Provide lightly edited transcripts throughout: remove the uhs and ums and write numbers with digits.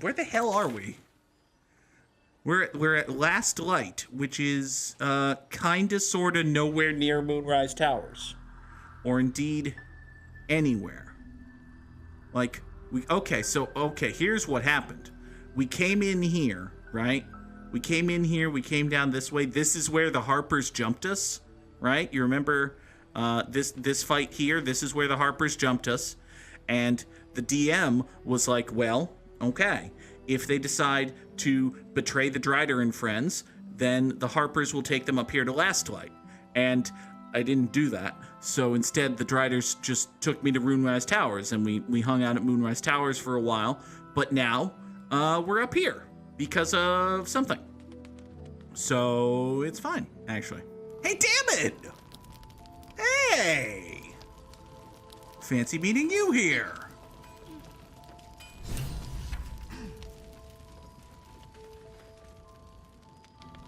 where the hell are we? We're at Last Light, which is kinda sorta nowhere near Moonrise Towers, or indeed anywhere. Like here's what happened. We came in here, right? We came in here, we came down this way. This is where the Harpers jumped us, right? You remember this fight here? This is where the Harpers jumped us. And the DM was like, well, okay, if they decide to betray the Drider and friends, then the Harpers will take them up here to Last Light. And I didn't do that. So instead, the Driders just took me to Moonrise Towers, and we hung out at Moonrise Towers for a while. But now, we're up here because of something. So it's fine, actually. Hey, damn it! Hey! Fancy meeting you here.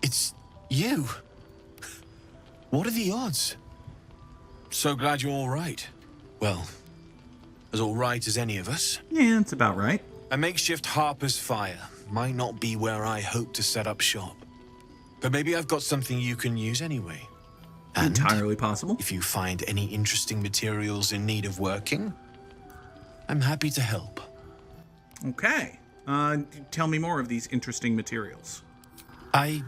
It's you. What are the odds? So glad you're all right. Well, as all right as any of us. Yeah, that's about right. A makeshift Harper's Fire might not be where I hope to set up shop. But maybe I've got something you can use anyway. And entirely possible. if you find any interesting materials in need of working, I'm happy to help. Okay. Tell me more of these interesting materials. I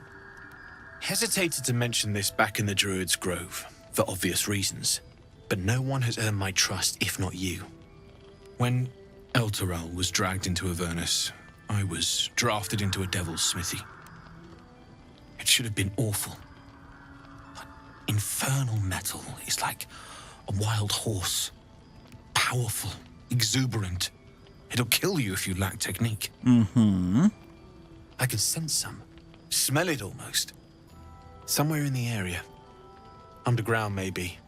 hesitated to mention this back in the Druid's Grove, for obvious reasons, but no one has earned my trust if not you. When Elturel was dragged into Avernus, I was drafted into a devil's smithy. It should have been awful. But infernal metal is like a wild horse. Powerful, exuberant. It'll kill you if you lack technique. Mm-hmm. I can sense some. Smell it almost. Somewhere in the area. Underground, maybe.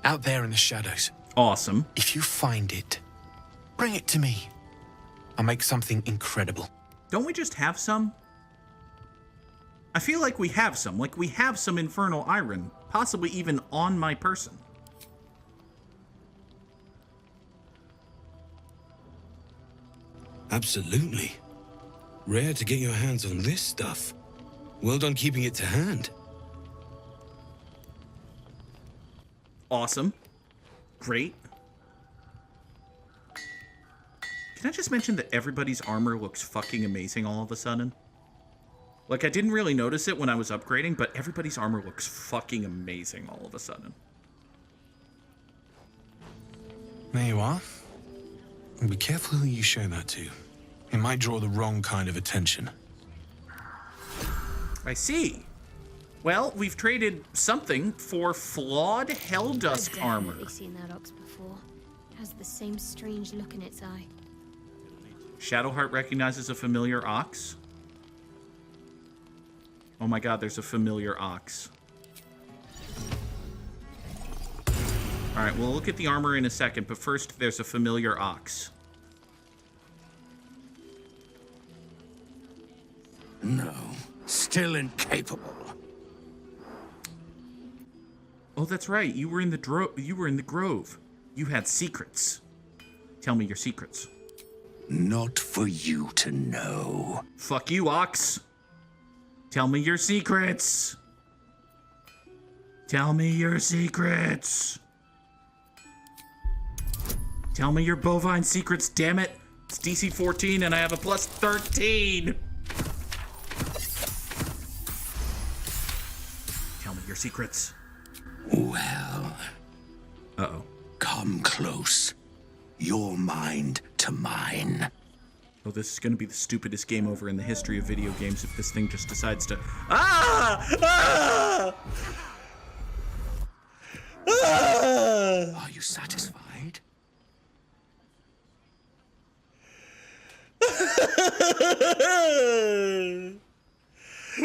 Out there in the shadows. Awesome. If you find it, bring it to me. I'll make something incredible. Don't we just have some? I feel like we have some. Like we have some infernal iron. Possibly even on my person. Absolutely. Rare to get your hands on this stuff. Well done keeping it to hand. Awesome. Great. Can I just mention that everybody's armor looks fucking amazing all of a sudden? Like, I didn't really notice it when I was upgrading, but everybody's armor looks fucking amazing all of a sudden. There you are. And be careful who you show that to. It might draw the wrong kind of attention. I see. Well, we've traded something for flawed Helldusk armor. I've seen that ox before. It has the same strange look in its eye. Shadowheart recognizes a familiar ox. Oh my god, there's a familiar ox. Alright, we'll look at the armor in a second, but first there's a familiar ox. No, still incapable. Oh, that's right. You were in the grove. You had secrets. Tell me your secrets. Not for you to know. Fuck you, ox. Tell me your secrets. Tell me your secrets. Tell me your bovine secrets, damn it. It's DC 14 and I have a plus 13. Tell me your secrets. Well, Uh-oh. come close. Your mind to mine. Oh, this is going to be the stupidest game over in the history of video games if this thing just decides to... Ah! Ah! Ah! Are you satisfied?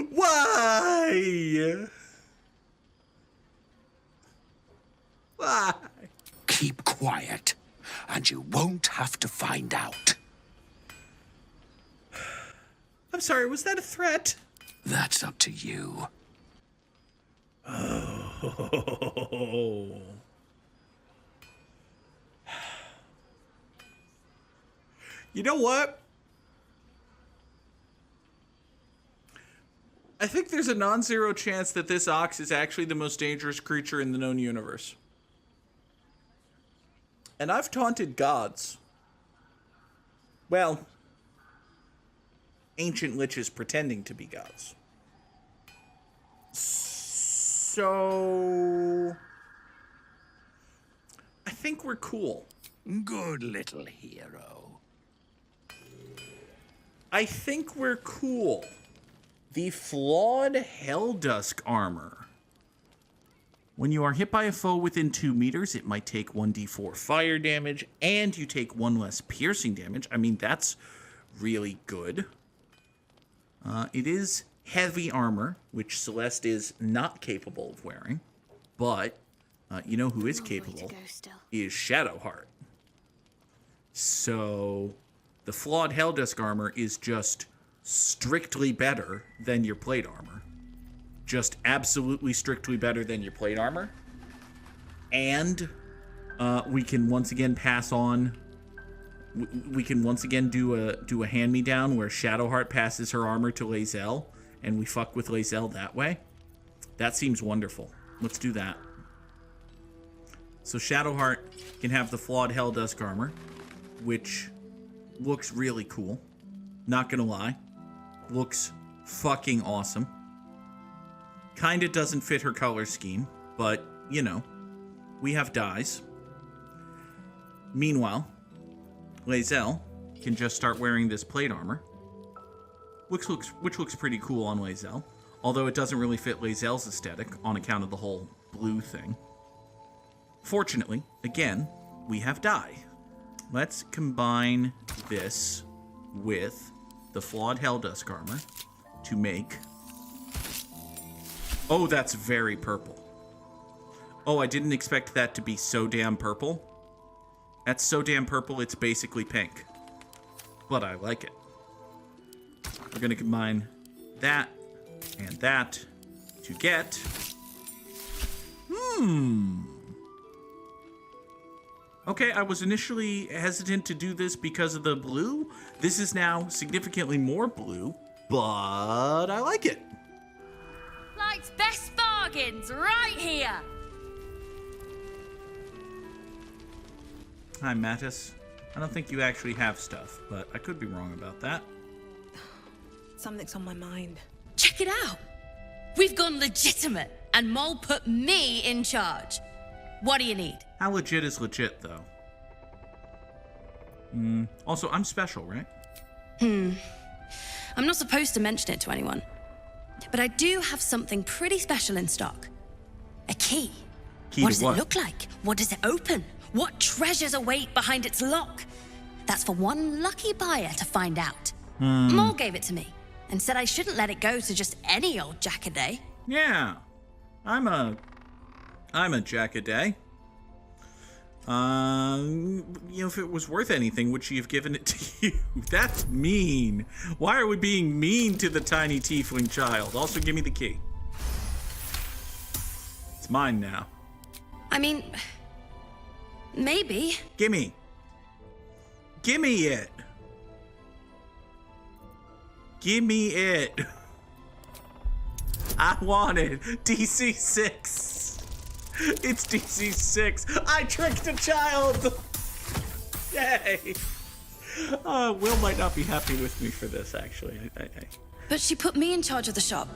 Why? Why? Keep quiet, and you won't have to find out. I'm sorry, was that a threat? That's up to you. Oh. You know what? I think there's a non-zero chance that this ox is actually the most dangerous creature in the known universe. And I've taunted gods. Well, ancient liches pretending to be gods. So I think we're cool. Good little hero. I think we're cool. The flawed Helldusk armor. When you are hit by a foe within 2 meters, it might take 1d4 fire damage, and you take 1 less piercing damage. I mean, that's really good. It is heavy armor, which Celeste is not capable of wearing. But, you know who is capable? Is Shadowheart. So, the flawed Helldusk armor is just strictly better than your plate armor. Just absolutely strictly better than your plate armor. And we can once again pass on. We can once again do a hand-me-down where Shadowheart passes her armor to Lae'zel, and we fuck with Lae'zel that way. That seems wonderful. Let's do that. So Shadowheart can have the flawed Helldusk armor, which looks really cool. Not gonna lie. Looks fucking awesome. Kinda doesn't fit her color scheme, but, you know, we have dyes. Meanwhile, Lae'zel can just start wearing this plate armor, which looks pretty cool on Lae'zel, although it doesn't really fit Lae'zel's aesthetic on account of the whole blue thing. Fortunately, again, we have dye. Let's combine this with the flawed Helldusk armor to make... Oh, that's very purple. Oh, I didn't expect that to be so damn purple. That's so damn purple, it's basically pink. But I like it. We're gonna combine that and that to get... Okay, I was initially hesitant to do this because of the blue. This is now significantly more blue, but I like it. Life's best bargains right here. Hi, Mattis. I don't think you actually have stuff, but I could be wrong about that. Something's on my mind. Check it out. We've gone legitimate, and Mole put me in charge. What do you need? How legit is legit, though? Also, I'm special, right? I'm not supposed to mention it to anyone, but I do have something pretty special in stock. A key. What does it look like? What does it open? What treasures await behind its lock? That's for one lucky buyer to find out. Mole gave it to me and said I shouldn't let it go to just any old Jackaday. Yeah, I'm a Jackaday. You know, if it was worth anything, would she have given it to you? That's mean. Why are we being mean to the tiny tiefling child? Also, give me the key. It's mine now. I mean, maybe. Gimme it. Gimme it. I want it. DC 6. It's DC 6. I tricked a child. Yay. Will might not be happy with me for this, actually. But she put me in charge of the shop.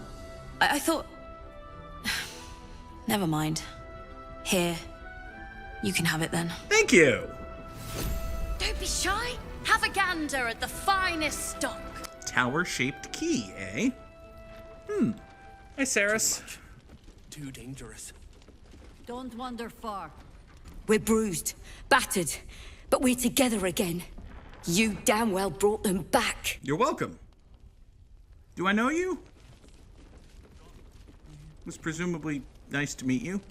I thought... Never mind. Here. You can have it then. Thank you. Don't be shy. Have a gander at the finest stock. Tower-shaped key, eh? Hey, Saris. Too dangerous. Don't wander far. We're bruised, battered, but we're together again. You damn well brought them back. You're welcome. Do I know you? It was presumably nice to meet you.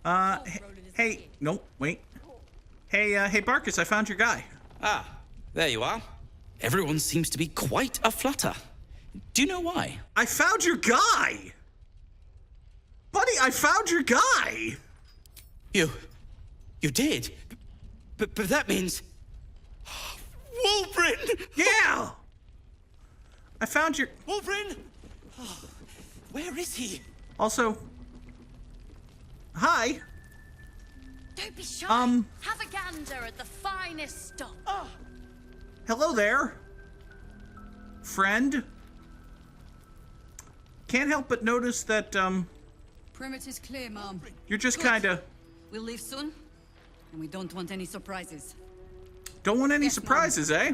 Hey, no, wait. Hey, Barkus, I found your guy. Ah, there you are. Everyone seems to be quite aflutter. Do you know why? I found your guy! Buddy, I found your guy! You did? But that means... Wolverine! Yeah! I found your... Wolverine! Where is he? Also, hi. Don't be shy. Have a gander at the finest stock. Hello there, friend. Can't help but notice that, Perimeter's clear, Mom. you're just Good. kinda... We'll leave soon, and we don't want any surprises. Don't want any Yes, Mom. surprises, eh?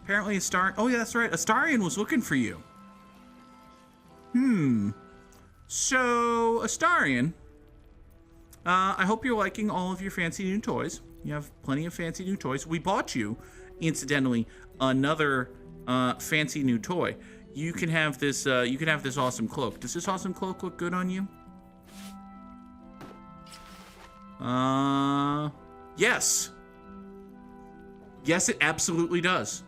Apparently oh yeah, that's right. Astarion was looking for you. So, Astarion, I hope you're liking all of your fancy new toys. You have plenty of fancy new toys. We bought you, incidentally, another fancy new toy. You can have this. You can have this awesome cloak. Does this awesome cloak look good on you? Yes. Yes, it absolutely does.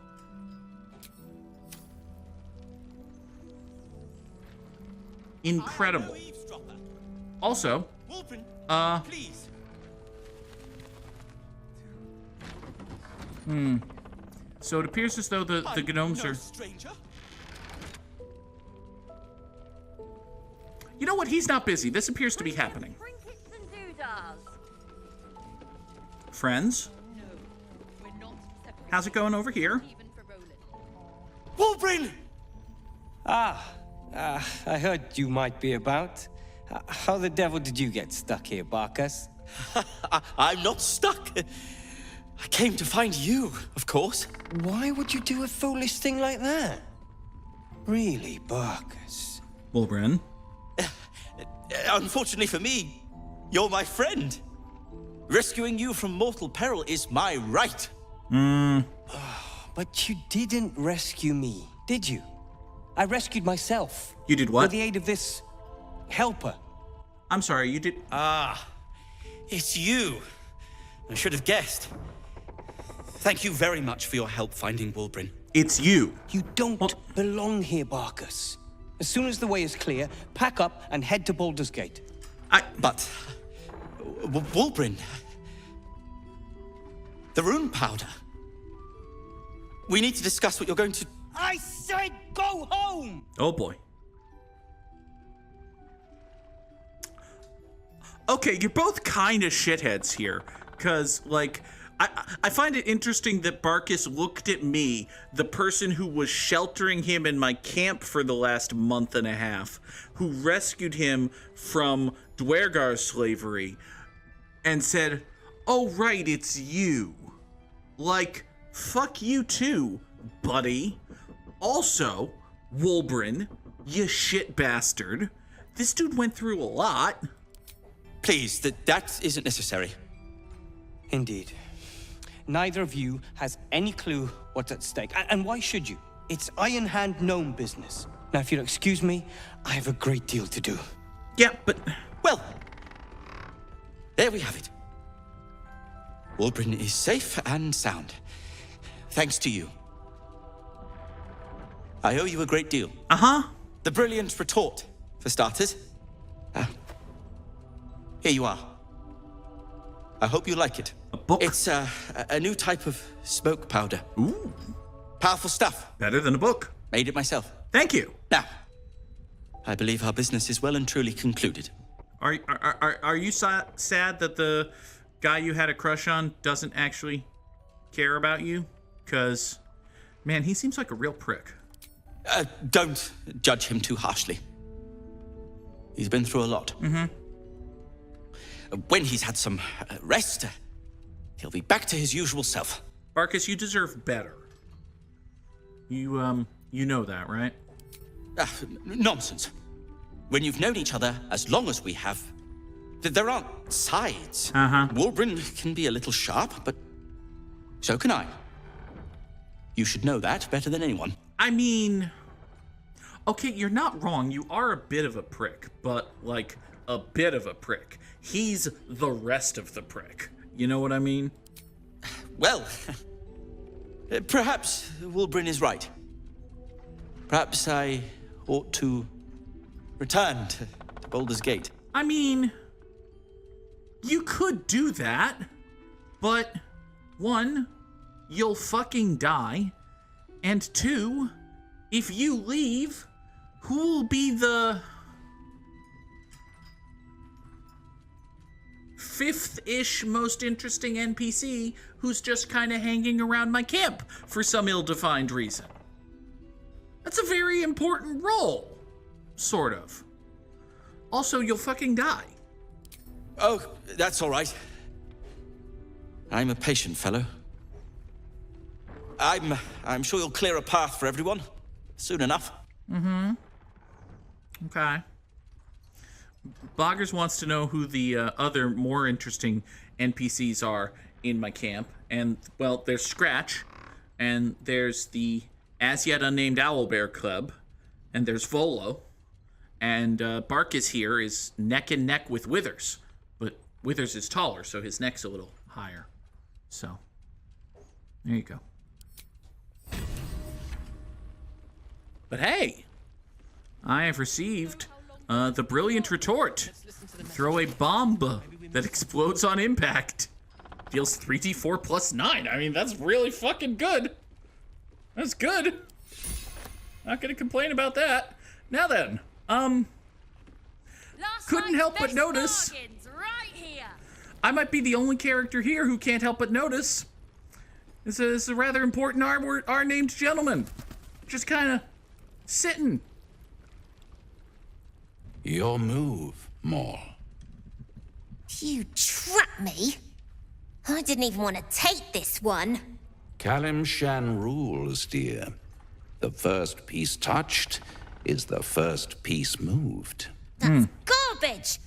Incredible. Also, Please. so it appears as though the gnomes are... Stranger. You know what? He's not busy. This appears to be happening. Trinkets and doodads. Friends, We're not separated how's it going over here? even for Wolverine! rolling. I heard you might be about. How the devil did you get stuck here, Barkus? I'm not stuck. I came to find you, of course. Why would you do a foolish thing like that? Really, Barkus? Wolverine. Unfortunately for me, you're my friend. Rescuing you from mortal peril is my right. But you didn't rescue me, did you? I rescued myself. You did what? With the aid of this helper. I'm sorry, you did... It's you. I should have guessed. Thank you very much for your help finding Wolverine. It's you. You don't belong here, Barkus. As soon as the way is clear, pack up and head to Baldur's Gate. But... Wolverine... The rune powder... We need to discuss what you're going to... I said go home! Oh boy. Okay, you're both kind of shitheads here. Because, like, I find it interesting that Barkus looked at me, the person who was sheltering him in my camp for the last month and a half, who rescued him from Dwergar's slavery, and said, "Oh, right, it's you." Like, fuck you too, buddy. Also, Wolverine, you shit bastard. This dude went through a lot. Please, that isn't necessary. Indeed. Neither of you has any clue what's at stake. And why should you? It's Iron Hand gnome business. Now, if you'll excuse me, I have a great deal to do. Yeah, but... Well, there we have it. Wolverine is safe and sound. Thanks to you. I owe you a great deal. Uh-huh. The brilliant retort, for starters. Here you are. I hope you like it. A book? It's a new type of smoke powder. Ooh. Powerful stuff. Better than a book. Made it myself. Thank you. Now, I believe our business is well and truly concluded. Are you sad that the guy you had a crush on doesn't actually care about you? Because, man, he seems like a real prick. Don't judge him too harshly. He's been through a lot. Mm-hmm. When he's had some rest, he'll be back to his usual self. Barkus, you deserve better. You know that, right? Nonsense. When you've known each other as long as we have, there aren't sides. Uh-huh. Wolverine can be a little sharp, but so can I. You should know that better than anyone. I mean, okay, you're not wrong. You are a bit of a prick, but, like, a bit of a prick. He's the rest of the prick. You know what I mean? Well, perhaps Wolverine is right. Perhaps I ought to return to Baldur's Gate. I mean, you could do that, but one, you'll fucking die. And 2, if you leave, who will be the 5th-ish most interesting NPC who's just kind of hanging around my camp for some ill-defined reason? That's a very important role, sort of. Also, you'll fucking die. Oh, that's all right. I'm a patient fellow. I'm sure you'll clear a path for everyone soon enough. Mm-hmm. Okay. Boggers wants to know who the other more interesting NPCs are in my camp. And, well, there's Scratch, and there's the as yet unnamed Owlbear Club, and there's Volo, and Barkus here is neck and neck with Withers, but Withers is taller, so his neck's a little higher. So, there you go. But hey, I have received the brilliant retort. Throw a bomb that explodes on impact. Deals 3d4 plus 9. I mean, that's really fucking good. That's good. Not gonna complain about that. Now then, couldn't help but notice. Right here. I might be the only character here who can't help but notice. This is a rather important R-named gentleman. Just kind of sitting. Your move, Maul. You trapped me? I didn't even want to take this one. Kalimshan rules, dear. The first piece touched is the first piece moved. That's garbage.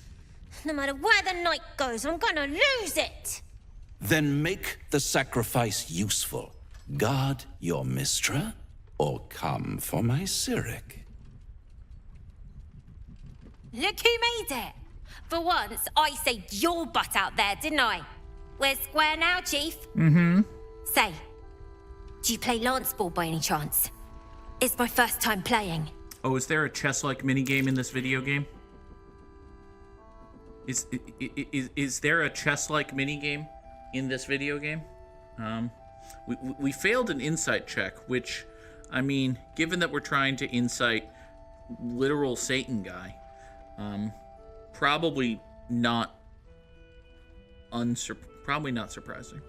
No matter where the night goes, I'm gonna lose it. Then make the sacrifice useful. Guard your Mistra, or come for my Cyric. Look who made it. For once, I saved your butt out there, didn't I? We're square now, Chief. Mm-hmm. Say, do you play Lance Ball by any chance? It's my first time playing. Oh, is there a chess-like minigame in this video game? Is there a chess-like minigame in this video game? We failed an insight check, which, I mean, given that we're trying to insight literal Satan guy, probably not surprising.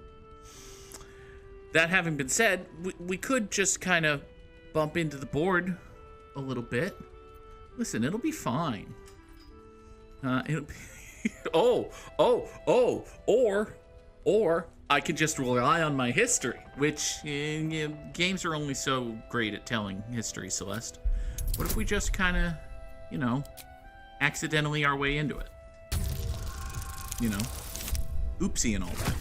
That having been said, we could just kind of bump into the board a little bit. Listen, it'll be fine. It'll be or I could just rely on my history, which games are only so great at telling history, Celeste. What if we just kind of, accidentally our way into it? Oopsie and all that.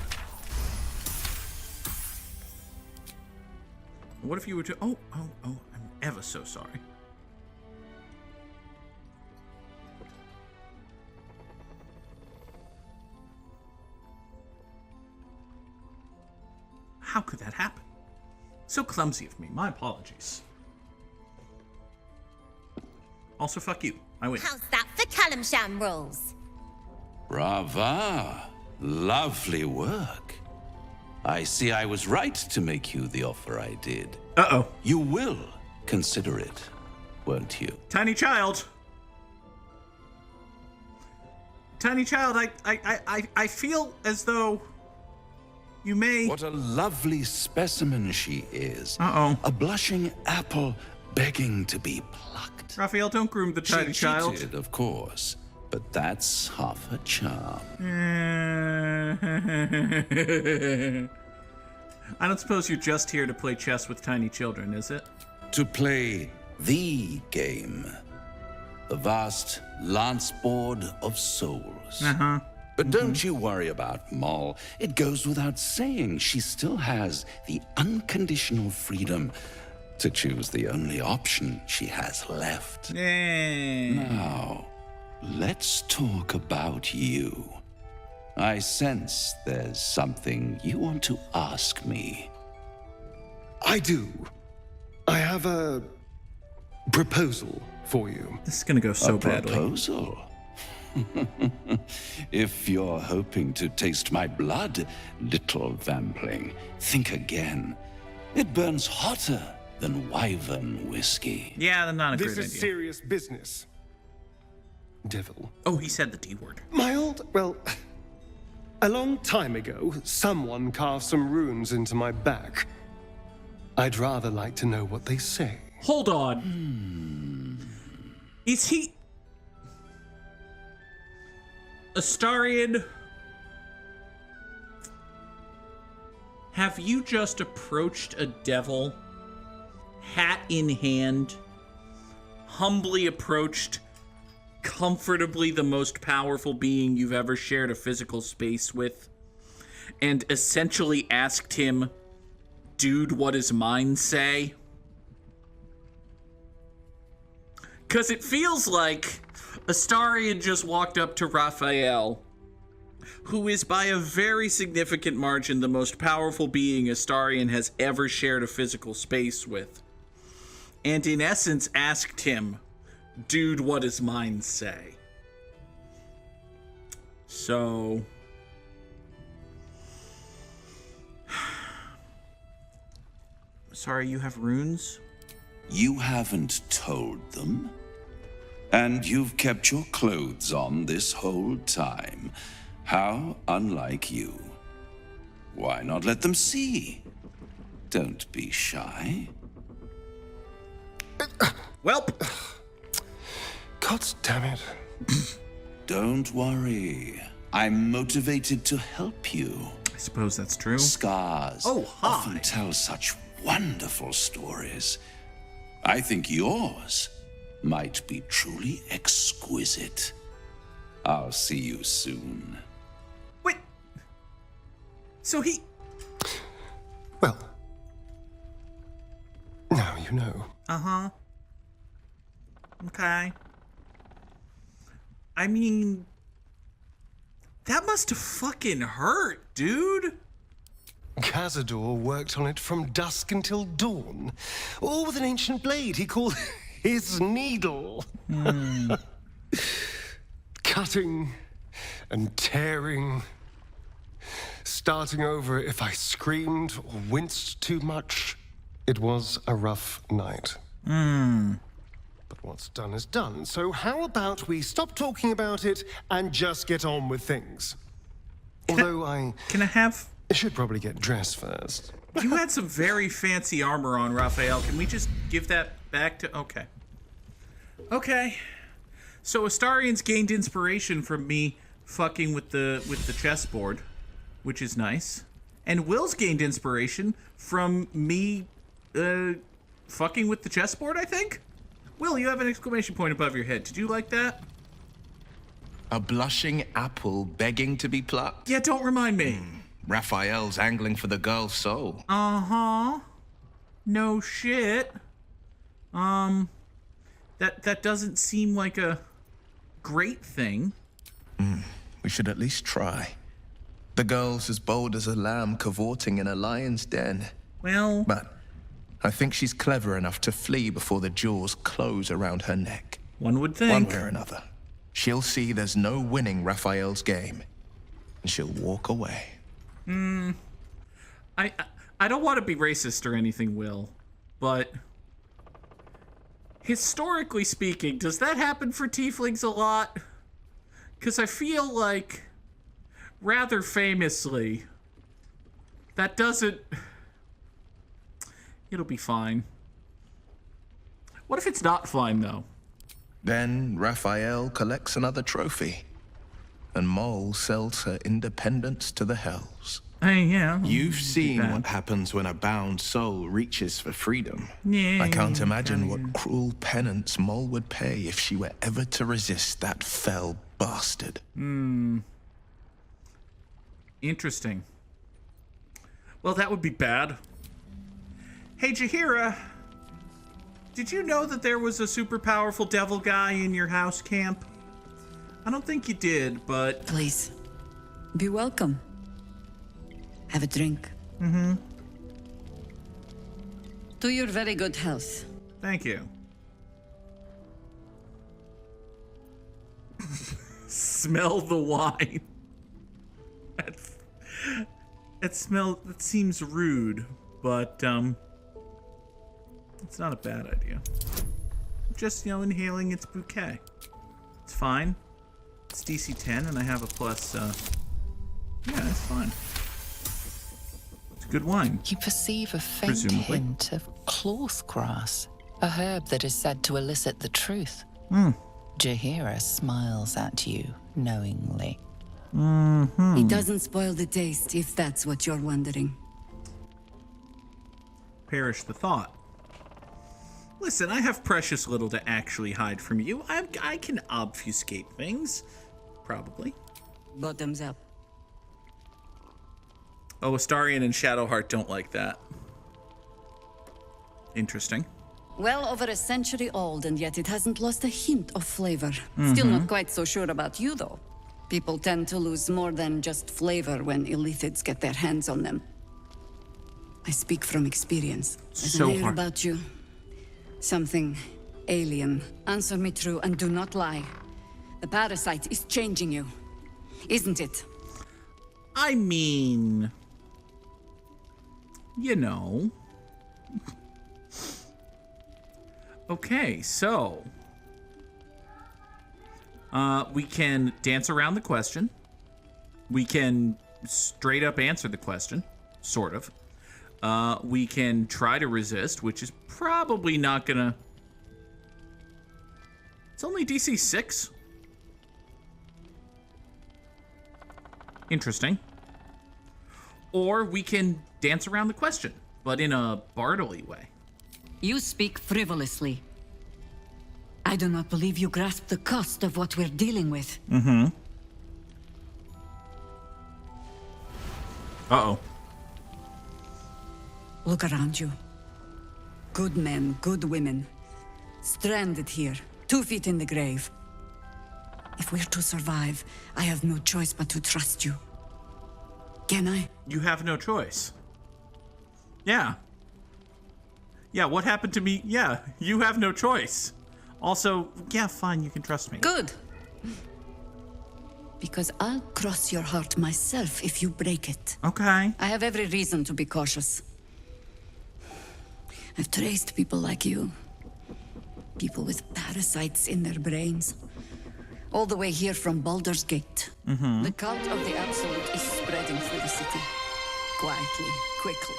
What if you were to... Oh, I'm ever so sorry. How could that happen? So clumsy of me. My apologies. Also, fuck you. I win. How's that for Kalimshan rules? Brava. Lovely work. I see I was right to make you the offer I did. Uh-oh. You will consider it, won't you? Tiny child. Tiny child, I feel as though you may... What a lovely specimen she is. Uh-oh. A blushing apple begging to be plucked. Raphael, don't groom the tiny child. She cheated, of course, but that's half her charm. I don't suppose you're just here to play chess with tiny children, is it? To play the game. The vast lance board of souls. Uh-huh. But don't you worry about Moll. It goes without saying she still has the unconditional freedom to choose the only option she has left. Now, let's talk about you. I sense there's something you want to ask me. I do. I have a proposal for you. This is gonna go so badly. Proposal? If you're hoping to taste my blood, little vampling, think again. It burns hotter than wyvern whiskey. Yeah, not a great idea. This is serious business. Devil. Oh, he said the D word. Well, a long time ago, someone carved some runes into my back. I'd rather like to know what they say. Hold on. Is he... Astarion? Have you just approached a devil, hat in hand, humbly approached comfortably the most powerful being you've ever shared a physical space with, and essentially asked him, dude, what does mine say? Because it feels like Astarion just walked up to Raphael, who is by a very significant margin the most powerful being Astarion has ever shared a physical space with, and in essence asked him, dude, what does mine say? So... Sorry, you have runes? You haven't told them? And you've kept your clothes on this whole time. How unlike you. Why not let them see? Don't be shy. Welp. God damn it. Don't worry. I'm motivated to help you. I suppose that's true. Scars often tell such wonderful stories. I think yours might be truly exquisite. I'll see you soon. Wait. So he... Well, now you know. Uh-huh. Okay. I mean, that must have fucking hurt, dude. Cazador worked on it from dusk until dawn, all with an ancient blade he called his needle. Cutting and tearing, starting over if I screamed or winced too much. It was a rough night. But what's done is done, so how about we stop talking about it and just get on with things? Although I should probably get dressed first. You had some very fancy armor on, Raphael. Can we just give that back to... Okay. Okay. So Astarion's gained inspiration from me fucking with the chessboard, which is nice. And Will's gained inspiration from me fucking with the chessboard, I think? Will, you have an exclamation point above your head. Did you like that? A blushing apple begging to be plucked? Yeah, don't remind me. Raphael's angling for the girl's soul. Uh-huh. No shit. That doesn't seem like a great thing. We should at least try. The girl's as bold as a lamb cavorting in a lion's den. Well... But I think she's clever enough to flee before the jaws close around her neck. One would think. One way or another. She'll see there's no winning Raphael's game, and she'll walk away. I don't want to be racist or anything, Will, but historically speaking, does that happen for tieflings a lot? Because I feel like, rather famously, that doesn't... It'll be fine. What if it's not fine, though? Then Raphael collects another trophy, and Mole sells her independence to the hells. Hey, yeah. You've seen what happens when a bound soul reaches for freedom. Yeah. I can't imagine what cruel penance Mole would pay if she were ever to resist that fell bastard. Interesting. Well, that would be bad. Hey, Jaheira, did you know that there was a super powerful devil guy in your house camp? I don't think you did, but... Please, be welcome. Have a drink. To your very good health. Thank you. smell the wine. That seems rude, but it's not a bad idea. Just, inhaling its bouquet. It's fine. It's DC 10 and I have a plus, yeah, it's fine. It's a good wine. You perceive a faint hint of cloth grass, a herb that is said to elicit the truth. Jaheira smiles at you knowingly. It doesn't spoil the taste, if that's what you're wondering. Perish the thought. Listen, I have precious little to actually hide from you. I can obfuscate things. Probably. Bottoms up. Oh, Astarion and Shadowheart don't like that. Interesting. Well over a century old, and yet it hasn't lost a hint of flavor. Still not quite so sure about you, though. People tend to lose more than just flavor when illithids get their hands on them. I speak from experience. As I hear about you, something alien. Answer me true and do not lie. The parasite is changing you, isn't it? I mean, Okay, so we can dance around the question. We can straight up answer the question, sort of. We can try to resist, which is probably not gonna... It's only DC 6. Interesting. Or we can dance around the question, but in a Bartley way. You speak frivolously. I do not believe you grasp the cost of what we're dealing with. Uh-oh. Look around you. Good men, good women. Stranded here, 2 feet in the grave. If we're to survive, I have no choice but to trust you. Can I? You have no choice. Yeah. Yeah, what happened to me? Yeah, you have no choice. Also, yeah, fine, you can trust me. Good. Because I'll cross your heart myself if you break it. Okay. I have every reason to be cautious. I've traced people like you. People with parasites in their brains. All the way here from Baldur's Gate. The cult of the Absolute is spreading through the city. Quietly, quickly,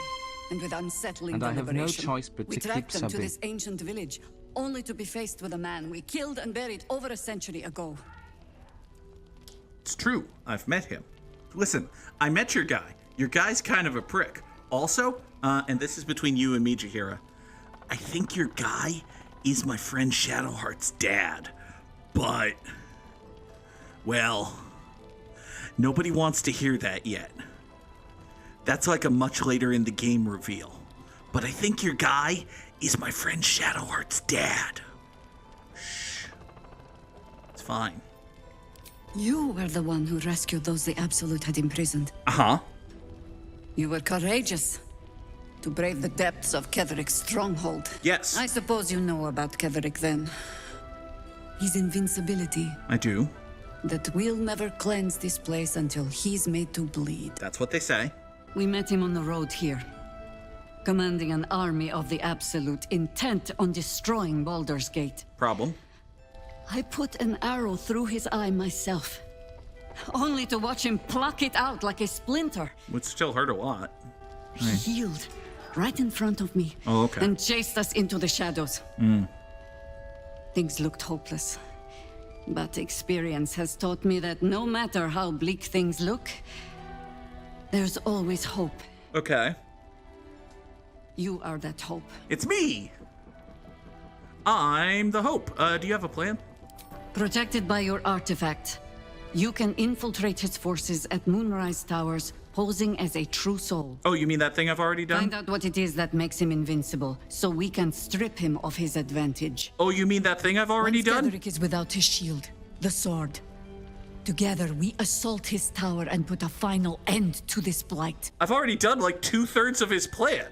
and with unsettling and deliberation. I have no choice but we to keep tracked them to subbing. this ancient village, only to be faced with a man we killed and buried over a century ago. It's true. I've met him. Listen, I met your guy. Your guy's kind of a prick. Also, and this is between you and me, Jaheira, I think your guy is my friend Shadowheart's dad. But, well, nobody wants to hear that yet. That's like a much later in the game reveal. But I think your guy is my friend Shadowheart's dad. Shh. It's fine. You were the one who rescued those the Absolute had imprisoned. Uh-huh. You were courageous to brave the depths of Ketherick's stronghold. Yes. I suppose you know about Ketherick then. His invincibility. I do. That we'll never cleanse this place until he's made to bleed. That's what they say. We met him on the road here, commanding an army of the Absolute, intent on destroying Baldur's Gate. Problem? I put an arrow through his eye myself, only to watch him pluck it out like a splinter. Would still hurt a lot. He healed right in front of me. Oh, okay. And chased us into the shadows. Things looked hopeless. But experience has taught me that no matter how bleak things look, there's always hope. Okay. You are that hope. It's me! I'm the hope. Do you have a plan? Protected by your artifact, you can infiltrate his forces at Moonrise Towers, posing as a true soul. Oh, you mean that thing I've already done? Find out what it is that makes him invincible, so we can strip him of his advantage. Oh, you mean that thing I've already done? Ketherick is without his shield, the sword. Together, we assault his tower and put a final end to this blight. I've already done like 2/3 of his plan.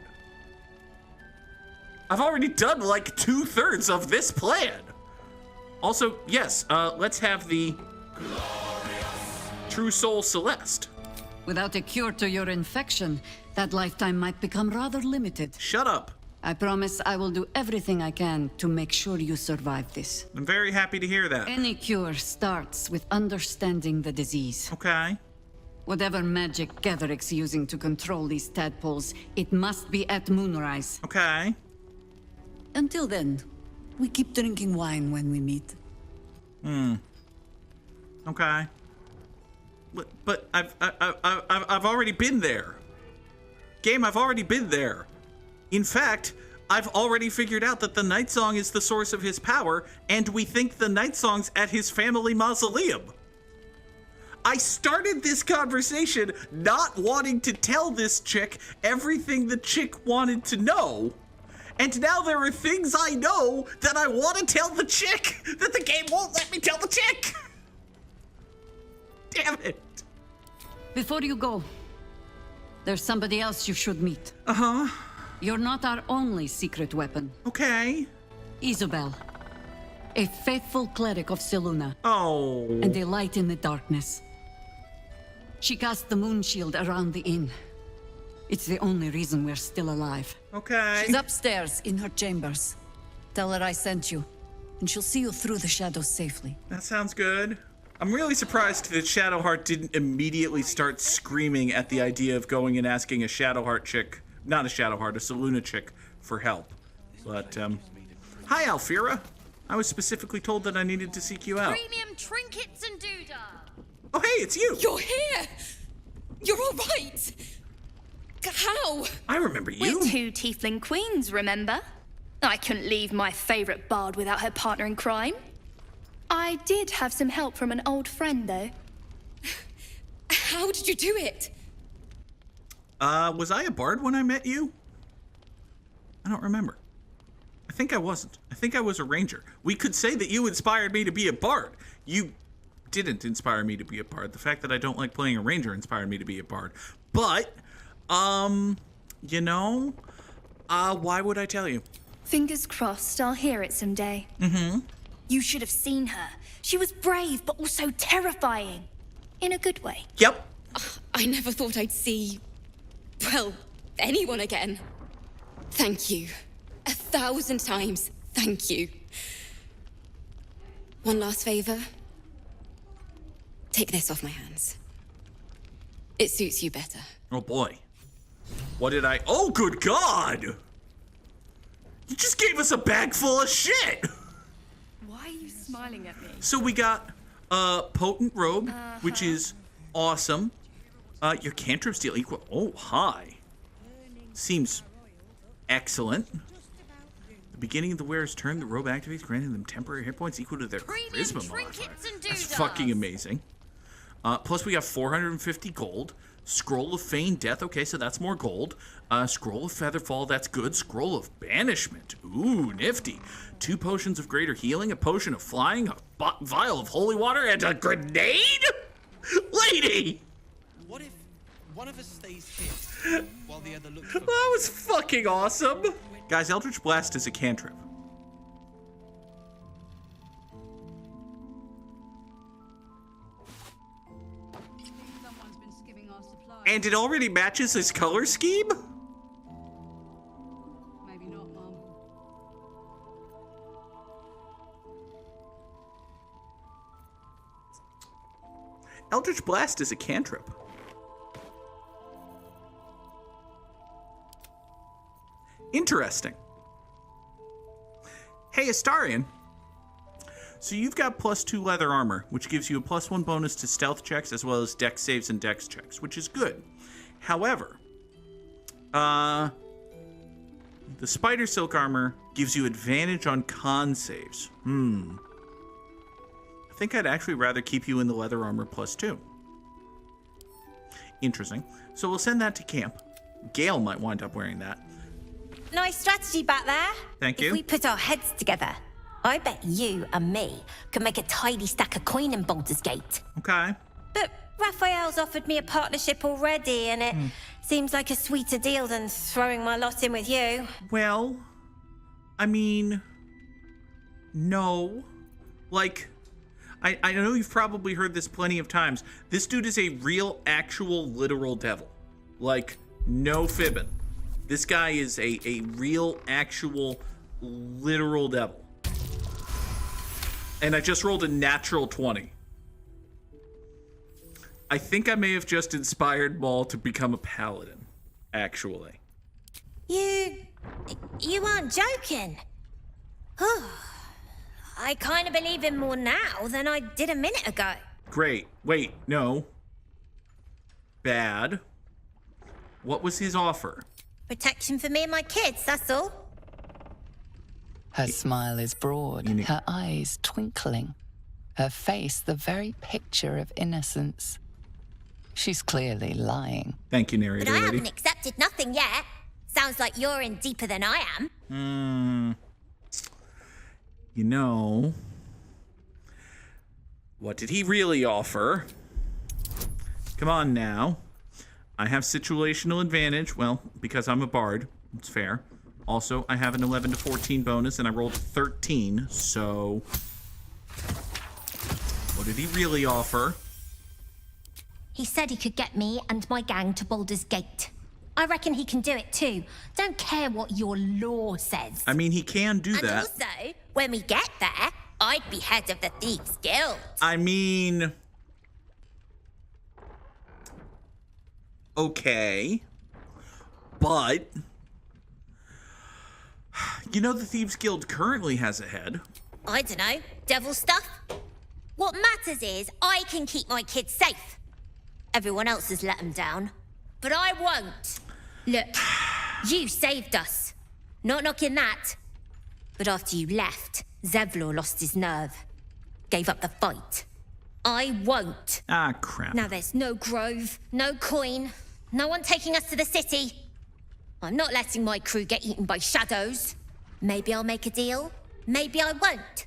I've already done like 2/3 of this plan. Also, yes, let's have the true soul Celeste. Without a cure to your infection, that lifetime might become rather limited. Shut up. I promise I will do everything I can to make sure you survive this. I'm very happy to hear that. Any cure starts with understanding the disease. Okay. Whatever magic Gatheric's using to control these tadpoles, it must be at moonrise. Okay. Until then, we keep drinking wine when we meet. Okay. But I've already been there. Game, I've already been there. In fact, I've already figured out that the Night Song is the source of his power, and we think the Night Song's at his family mausoleum. I started this conversation not wanting to tell this chick everything the chick wanted to know. And now there are things I know that I want to tell the chick that the game won't let me tell the chick. Damn it. Before you go, there's somebody else you should meet. Uh-huh. You're not our only secret weapon. Okay. Isabel, a faithful cleric of Selûne. Oh. And a light in the darkness. She cast the moon shield around the inn. It's the only reason we're still alive. Okay. She's upstairs in her chambers. Tell her I sent you, and she'll see you through the shadows safely. That sounds good. I'm really surprised that Shadowheart didn't immediately start screaming at the idea of going and asking a Shadowheart chick, not a Shadowheart, a Selûne chick, for help. But, hi, Alfira. I was specifically told that I needed to seek you out. Premium trinkets and doodah. Oh, hey, it's you. You're here. You're all right. How? I remember you. We're two tiefling queens, remember? I couldn't leave my favorite bard without her partner in crime. I did have some help from an old friend, though. How did you do it? Was I a bard when I met you? I don't remember. I think I wasn't. I think I was a ranger. We could say that you inspired me to be a bard. You didn't inspire me to be a bard. The fact that I don't like playing a ranger inspired me to be a bard. But, you know, why would I tell you? Fingers crossed I'll hear it someday. Mm-hmm. You should have seen her. She was brave, but also terrifying. In a good way. Yep. I never thought I'd see, well, anyone again. Thank you. 1,000 times, thank you. One last favor. Take this off my hands. It suits you better. Oh boy. What did I... Oh, good God! You just gave us a bag full of shit! Why are you smiling at me? So we got Potent Robe, which is awesome. Your cantrips deal equal... Oh, hi. Seems excellent. The beginning of the wearer's turn, the robe activates, granting them temporary hit points equal to their charisma modifier. That's fucking amazing. Plus we got 450 gold. Scroll of Feigned Death. Okay, so that's more gold. Scroll of Featherfall. That's good. Scroll of Banishment. Ooh, nifty. 2 potions of greater healing, a potion of flying, a vial of holy water, and a grenade? Lady! What if one of us stays here while the other looks for... That was fucking awesome. Guys, Eldritch Blast is a cantrip. And it already matches his color scheme? Maybe not, Mom. Eldritch Blast is a cantrip. Interesting. Hey, Astarion. So you've got +2 leather armor, which gives you a +1 bonus to stealth checks as well as dex saves and dex checks, which is good. However, the spider silk armor gives you advantage on con saves. I think I'd actually rather keep you in the leather armor +2. Interesting. So we'll send that to camp. Gale might wind up wearing that. Nice strategy back there. Thank you. If we put our heads together, I bet you and me could make a tidy stack of coin in Baldur's Gate. Okay. But Raphael's offered me a partnership already, and it seems like a sweeter deal than throwing my lot in with you. Well, I mean, no. Like, I know you've probably heard this plenty of times. This dude is a real, actual, literal devil. Like, no fibbing. This guy is a real, actual, literal devil. And I just rolled a natural 20. I think I may have just inspired Maul to become a paladin, actually. You aren't joking. I kind of believe him more now than I did a minute ago. Great. Wait, no. Bad. What was his offer? Protection for me and my kids, that's all. Her smile is broad, her eyes twinkling, her face the very picture of innocence. She's clearly lying. Thank you, narrator But I lady. haven't accepted nothing yet. Sounds like you're in deeper than I am. You know, what did he really offer? Come on now. I have situational advantage. Well, because I'm a bard. It's fair. Also, I have an 11 to 14 bonus, and I rolled 13, so... What did he really offer? He said he could get me and my gang to Baldur's Gate. I reckon he can do it too. Don't care what your law says. I mean, he can do that. And also, when we get there, I'd be head of the Thieves Guild. I mean... Okay. But... You know the Thieves Guild currently has a head. I don't know. Devil stuff? What matters is I can keep my kids safe. Everyone else has let them down. But I won't. Look, you saved us. Not knocking that. But after you left, Zevlor lost his nerve. Gave up the fight. I won't. Ah, crap. Now there's no grove, no coin, no one taking us to the city. I'm not letting my crew get eaten by shadows. Maybe I'll make a deal. Maybe I won't.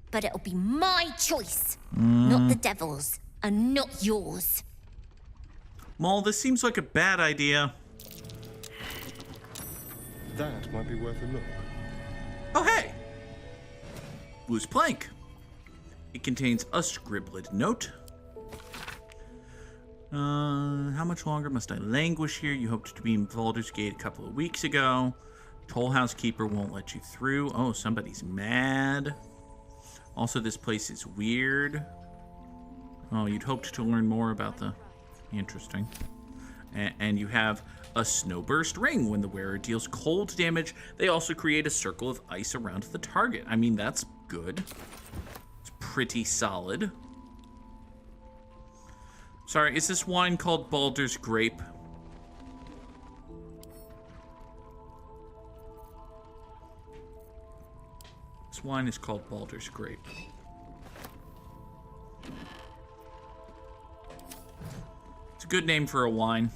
But it'll be my choice. Not the devil's, and not yours. Maul, this seems like a bad idea. That might be worth a look. Oh, hey! Loose plank. It contains a scribbled note. How much longer must I languish here? You hoped to be in Baldur's Gate a couple of weeks ago. Toll House Keeper won't let you through. Oh, somebody's mad. Also, this place is weird. Oh, you'd hoped to learn more about the... Interesting. And you have a snowburst ring. When the wearer deals cold damage, they also create a circle of ice around the target. I mean, that's good. It's pretty solid. Sorry, is this wine called Baldur's Grape? This wine is called Baldur's Grape. It's a good name for a wine.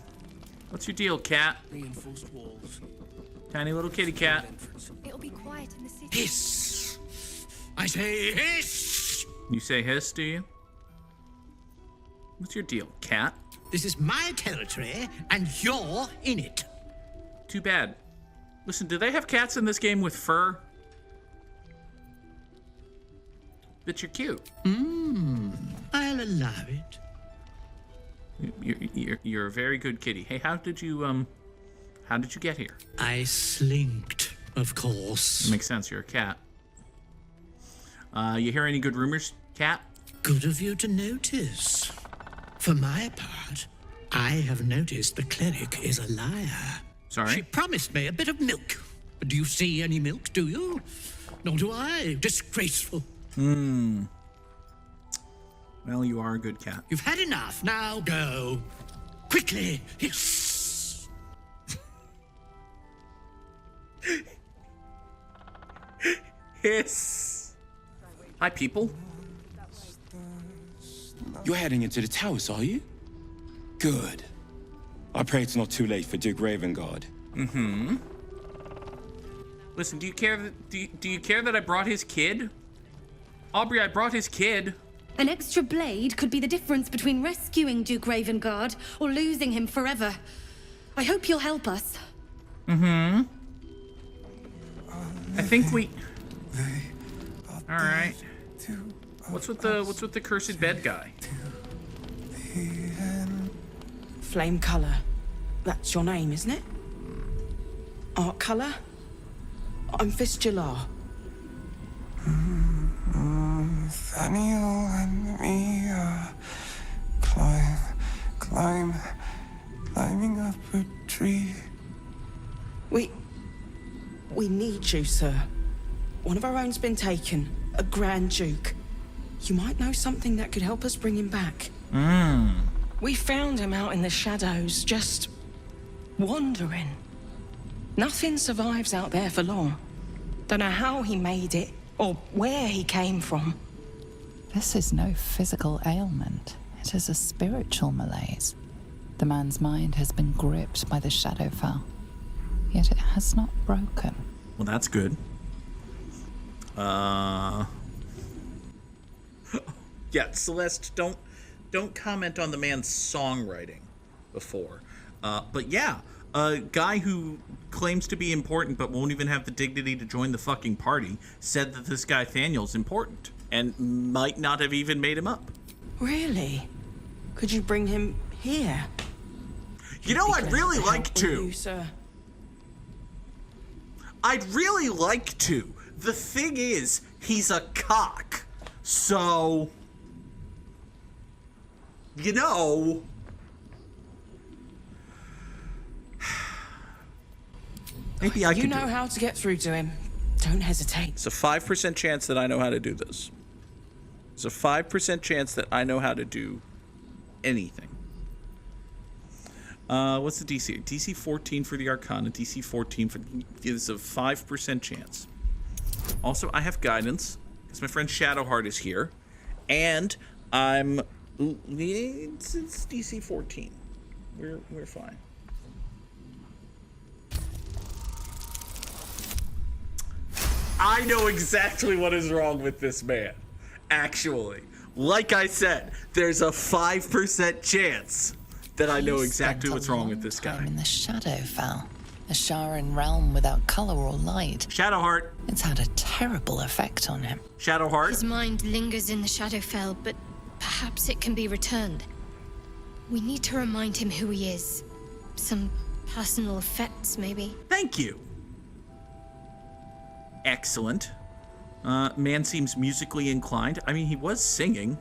What's your deal, cat? Reinforced walls. Tiny little kitty cat. It'll be quiet in the city. Hiss! I say hiss! You say hiss, do you? What's your deal, cat? This is my territory, and you're in it. Too bad. Listen, do they have cats in this game with fur? But you're cute. I'll allow it. You're a very good kitty. Hey, how did you get here? I slinked, of course. Makes sense, you're a cat. You hear any good rumors, cat? Good of you to notice. For my part, I have noticed the cleric is a liar. Sorry? She promised me a bit of milk. But do you see any milk, do you? Nor do I. Disgraceful. Well, you are a good cat. You've had enough. Now go. Quickly. Hiss. Hiss. Hi, people. You're heading into the towers, are you? Good. I pray it's not too late for Duke Ravengard. Listen, do you care that I brought his kid? Aubrey, I brought his kid. An extra blade could be the difference between rescuing Duke Ravengard or losing him forever. I hope you'll help us. I think we... Alright. What's with the cursed bed guy? Flame color. That's your name, isn't it? Art color? I'm Fistula. Nathaniel and me are climbing up a tree. We need you, sir. One of our own's been taken, a Grand Duke. You might know something that could help us bring him back. We found him out in the shadows, just wandering. Nothing survives out there for long. Don't know how he made it, or where he came from. This is no physical ailment. It is a spiritual malaise. The man's mind has been gripped by the Shadowfell, yet it has not broken. Well, that's good. Yeah, Celeste, don't comment on the man's songwriting before. But yeah, a guy who claims to be important but won't even have the dignity to join the fucking party said that this guy Thaniel's important and might not have even made him up. Really? Could you bring him here? You know, I'd really like to. You, sir. I'd really like to. The thing is, he's a cock. So, you know. Maybe I could. You know how to get through to him. Don't hesitate. It's a 5% chance that I know how to do this. It's a 5% chance that I know how to do anything. What's the DC? DC 14 for the Arcana. DC 14 for... It's a 5% chance. Also, I have guidance, because my friend Shadowheart is here. And I'm... It's DC 14. We're fine. I know exactly what is wrong with this man. Actually. Like I said, there's a 5% chance that I know exactly what's wrong with this guy. In the Shadowfell, a Sharan realm without color or light. Shadowheart. It's had a terrible effect on him. Shadowheart. His mind lingers in the Shadowfell, but perhaps it can be returned. We need to remind him who he is. Some personal effects, maybe. Thank you. Excellent. Man seems musically inclined. I mean, he was singing.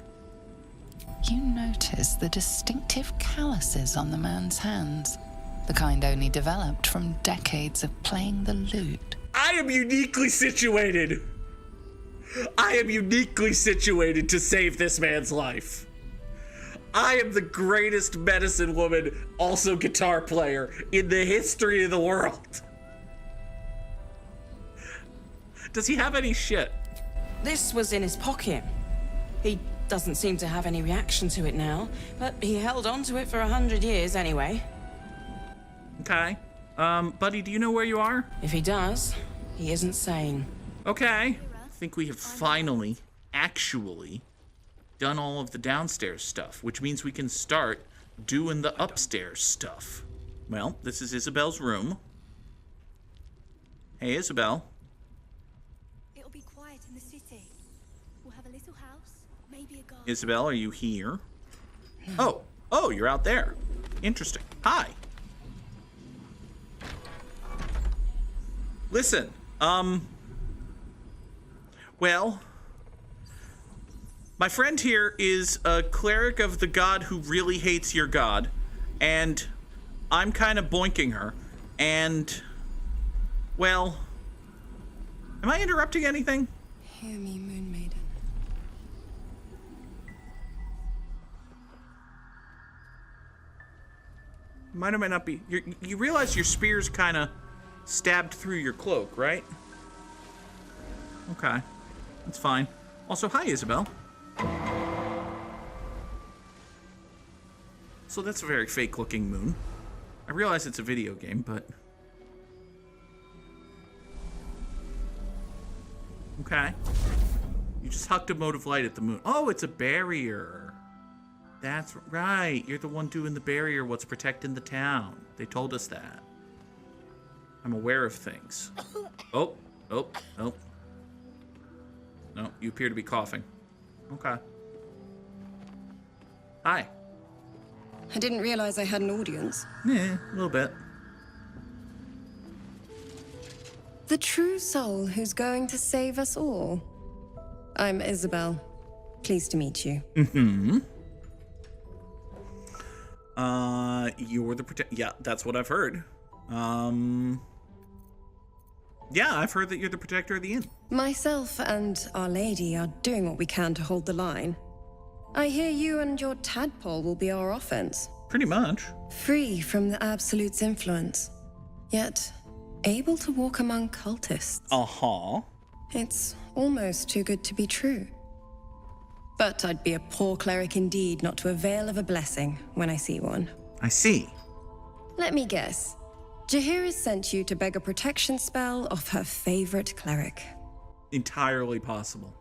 You notice the distinctive calluses on the man's hands, the kind only developed from decades of playing the lute. I am uniquely situated. I am uniquely situated to save this man's life. I am the greatest medicine woman, also guitar player, in the history of the world. Does he have any shit? This was in his pocket. He doesn't seem to have any reaction to it now, but he held on to it for 100 years anyway. Okay. Buddy, do you know where you are? If he does, he isn't sane. Okay. I think we have finally, actually, done all of the downstairs stuff, which means we can start doing the upstairs stuff. Well, this is Isabel's room. Hey, Isabel. It'll be quiet in the city. We'll have a little house, maybe a garden. Isabel, are you here? Oh, you're out there. Interesting. Hi. Listen, well, my friend here is a cleric of the god who really hates your god, and I'm kind of boinking her, and, well, am I interrupting anything? Hear me, Moon Maiden. Might or might not be. You realize your spear's kind of stabbed through your cloak, right? Okay, that's fine. Also, hi, Isabel. So that's a very fake-looking moon. I realize it's a video game, but... Okay. You just hucked a mote of light at the moon. Oh, it's a barrier. That's right. You're the one doing the barrier, what's protecting the town. They told us that. I'm aware of things. Oh. No, you appear to be coughing. Okay. Hi. I didn't realize I had an audience. Yeah, a little bit. The true soul who's going to save us all. I'm Isabel. Pleased to meet you. Mm-hmm. You're the yeah, that's what I've heard. Yeah, I've heard that you're the protector of the inn. Myself and Our Lady are doing what we can to hold the line. I hear you and your tadpole will be our offense. Pretty much. Free from the Absolute's influence, yet able to walk among cultists. Uh-huh. It's almost too good to be true. But I'd be a poor cleric indeed not to avail of a blessing when I see one. I see. Let me guess. Jaheira's sent you to beg a protection spell off her favorite cleric. Entirely possible.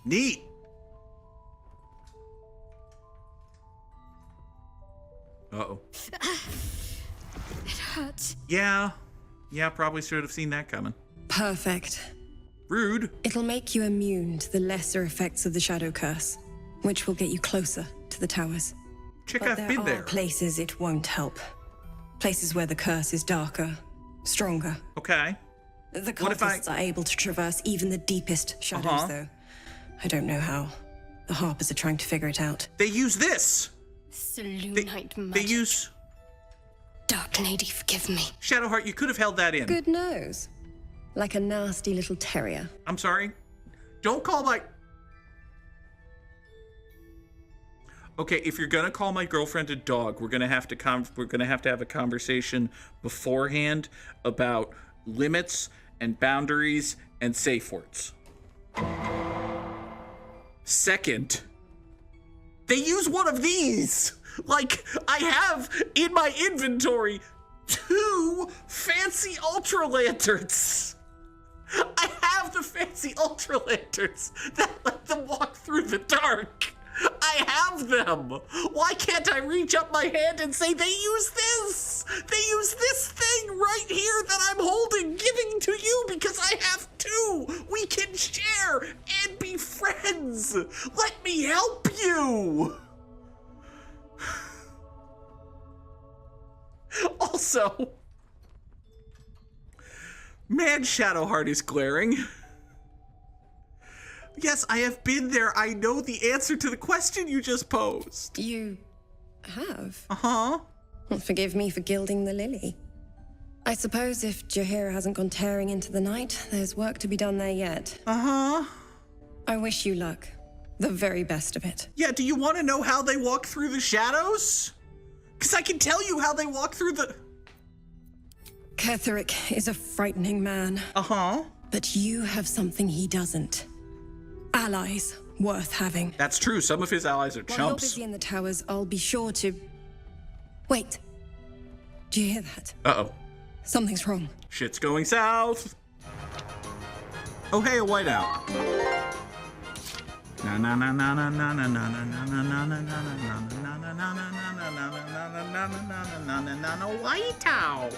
Neat. Uh-oh. It hurts. Yeah, probably should have seen that coming. Perfect. Rude. It'll make you immune to the lesser effects of the Shadow Curse, which will get you closer to the towers. Chick, But I've been there. There are places it won't help. Places where the curse is darker, stronger. Okay. The cultists are able to traverse even the deepest shadows, though. I don't know how. The Harpers are trying to figure it out. They use this. Selûnite magic. They use... Dark Lady, forgive me. Shadowheart, you could have held that in. Good nose. Like a nasty little terrier. I'm sorry. Don't call my... Okay, if you're gonna call my girlfriend a dog, we're gonna have to have a conversation beforehand about limits and boundaries and safe words. Second, they use one of these. Like, I have in my inventory 2 fancy ultra lanterns. I have the fancy ultra lanterns that let them walk through the dark. I have them. Why can't I reach up my hand and say they use this? They use this thing right here that I'm holding, giving to you because I have 2. We can share and be friends. Let me help you. Also, man, Shadowheart is glaring. Yes, I have been there. I know the answer to the question you just posed. You have? Uh-huh. Well, forgive me for gilding the lily. I suppose if Jaheira hasn't gone tearing into the night, there's work to be done there yet. Uh-huh. I wish you luck. The very best of it. Yeah, do you want to know how they walk through the shadows? Because I can tell you how they walk through the... Ketheric is a frightening man. Uh-huh. But you have something he doesn't. Allies worth having. That's true. Some of his allies are While you're chumps. busy in the towers, I'll be sure to... Wait. Do you hear that? Uh-oh. Something's wrong. Shit's going south. Oh, hey, a whiteout. Na na na na na na na na na na na na na na whiteout.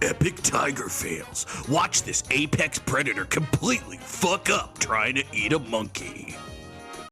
Epic tiger fails. Watch this apex predator completely fuck up trying to eat a monkey.